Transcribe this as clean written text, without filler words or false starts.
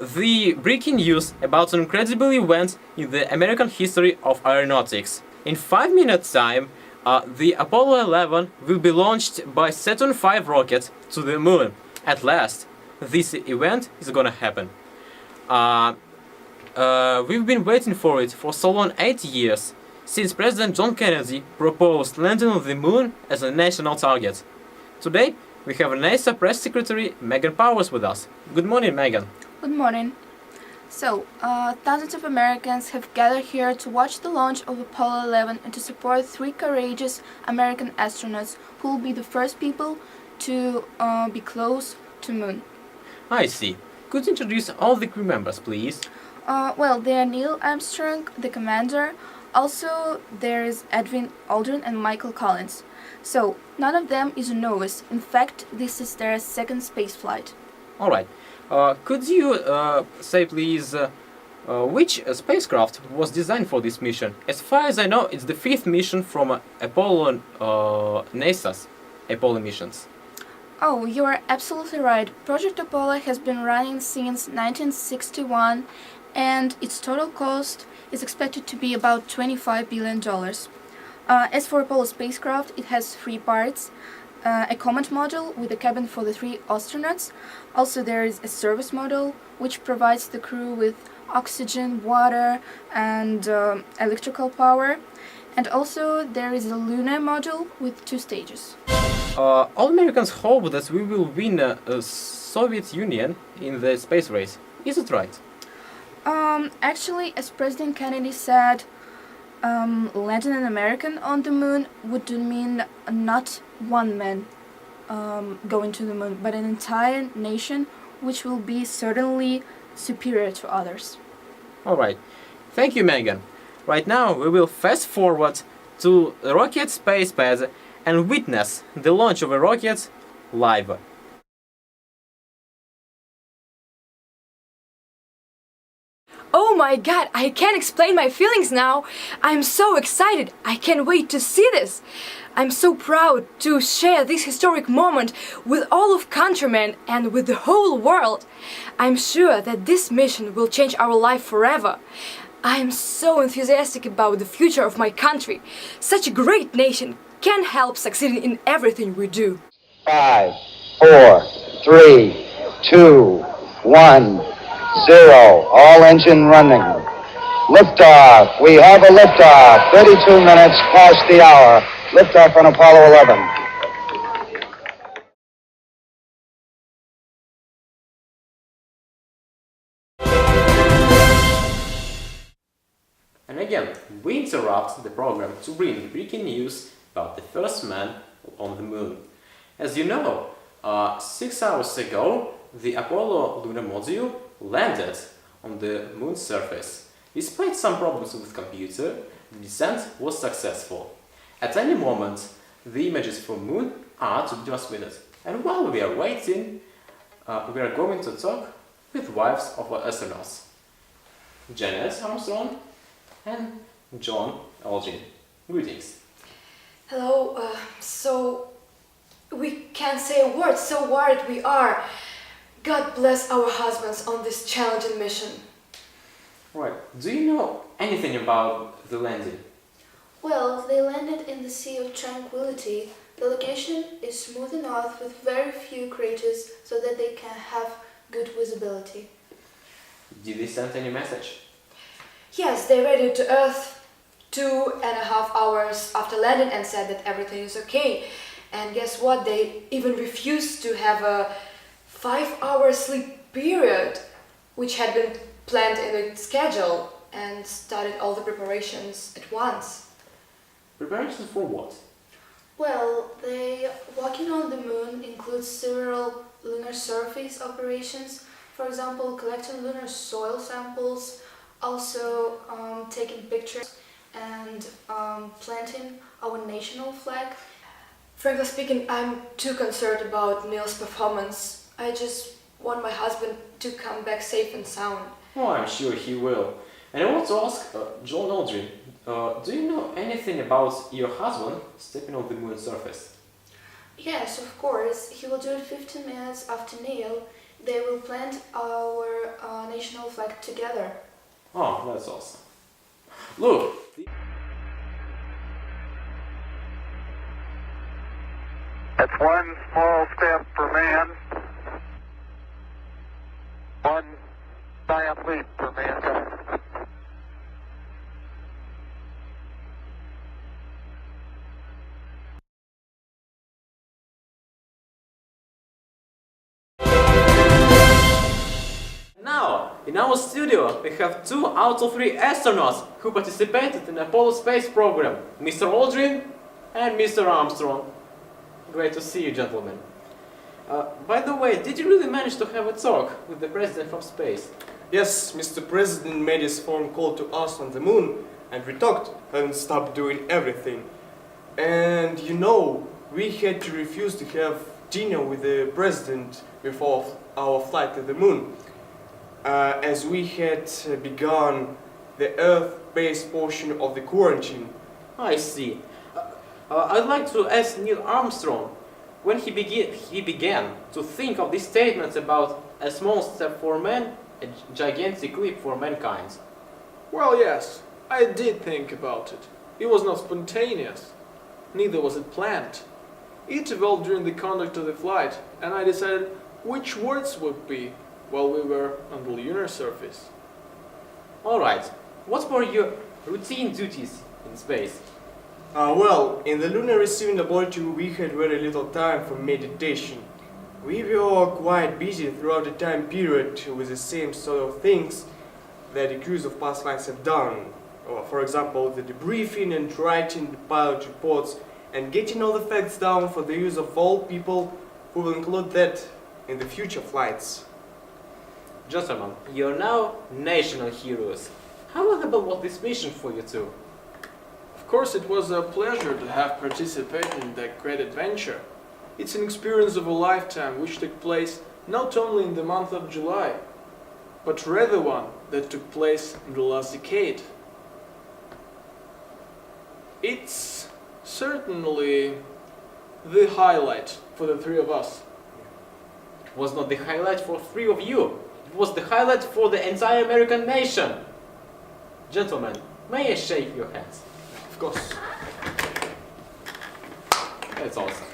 the breaking news about an incredible event in the American history of aeronautics. In 5 minutes time, the Apollo 11 will be launched by Saturn V rocket to the moon. At last, this event is gonna happen. We've been waiting for it for so long, 8 years, since President John Kennedy proposed landing on the moon as a national target. Today, we have NASA Press Secretary Megan Powers with us. Good morning, Megan. Good morning. So, thousands of Americans have gathered here to watch the launch of Apollo 11 and to support 3 courageous American astronauts who will be the first people to be close to moon. I see. Could you introduce all the crew members, please? Well, they are Neil Armstrong, the commander. Also, there is Edwin Aldrin and Michael Collins. So, none of them is a novice. In fact, this is their second space flight. Alright. Could you say, please, which spacecraft was designed for this mission? As far as I know, it's the 5th mission from Apollo, NASA's Apollo missions. Oh, you are absolutely right. Project Apollo has been running since 1961 and its total cost is expected to be about $25 billion. As for Apollo spacecraft, it has 3 parts. A command module with a cabin for the 3 astronauts. Also there is a service module which provides the crew with oxygen, water and electrical power. And also there is a Lune module with 2 stages. All Americans hope that we will win a Soviet Union in the space race. Is it right? Actually, as President Kennedy said, landing an American on the moon would mean not one man going to the moon, but an entire nation which will be certainly superior to others. Alright. Thank you, Megan. Right now we will fast forward to the rocket space pad and witness the launch of a rocket live. Oh my god, I can't explain my feelings now. I'm so excited. I can't wait to see this. I'm so proud to share this historic moment with all of countrymen and with the whole world. I'm sure that this mission will change our life forever. I'm so enthusiastic about the future of my country. Such a great nation can help succeeding in everything we do. 5, 4, 3, 2, 1, 0. All engine running. Liftoff. We have a liftoff. 32 minutes past the hour. Liftoff on Apollo 11. And again, we interrupt the program to bring breaking news about the first man on the moon. As you know, 6 hours ago, the Apollo lunar module landed on the moon's surface. Despite some problems with the computer, the descent was successful. At any moment, the images from moon are to be transmitted. And while we are waiting, we are going to talk with wives of our astronauts, Janet Armstrong and John Aldrin. Greetings. Hello, so we can't say a word, so worried we are. God bless our husbands on this challenging mission. Right. Do you know anything about the landing? Well, they landed in the Sea of Tranquility. The location is smooth enough with very few craters so that they can have good visibility. Did they send any message? Yes, they radioed to Earth 2.5 hours after landing and said that everything is okay. And guess what? They even refused to have a 5-hour sleep period, which had been planned in the schedule, and started all the preparations at once. Preparations for what? Well, walking on the moon includes several lunar surface operations. For example, collecting lunar soil samples, also taking pictures and planting our national flag. Frankly speaking, I'm too concerned about Neil's performance. I just want my husband to come back safe and sound. Oh, I'm sure he will. And I want to ask John Aldrin, do you know anything about your husband stepping on the moon's surface? Yes, of course. He will do it 15 minutes after Neil. They will plant our national flag together. Oh, that's awesome. Look! That's one small step for man, one giant leap for mankind. Now, in our studio, we have 2 out of 3 astronauts who participated in the Apollo space program, Mr. Aldrin and Mr. Armstrong. Great to see you, gentlemen. By the way, did you really manage to have a talk with the president from space? Yes, Mr. President made his phone call to us on the moon, and we talked and stopped doing everything. And you know, we had to refuse to have dinner with the president before our flight to the moon, as we had begun the Earth-based portion of the quarantine. I see. I'd like to ask Neil Armstrong, when he began to think of these statements about a small step for man, a gigantic leap for mankind. Well, yes, I did think about it. It was not spontaneous. Neither was it planned. It evolved during the conduct of the flight, and I decided which words would be while we were on the lunar surface. Alright, what were your routine duties in space? Well, in the lunar receiving laboratory we had very little time for meditation. We were quite busy throughout the time period with the same sort of things that the crews of past flights have done. For example, the debriefing and writing the pilot reports and getting all the facts down for the use of all people who will include that in the future flights. Gentlemen, you're now national heroes. How valuable was this mission for you two? Of course, it was a pleasure to have participated in that great adventure. It's an experience of a lifetime which took place not only in the month of July, but rather one that took place in the last decade. It's certainly the highlight for the 3 of us. It was not the highlight for 3 of you. It was the highlight for the entire American nation. Gentlemen, may I shake your hands? Of course. That's awesome.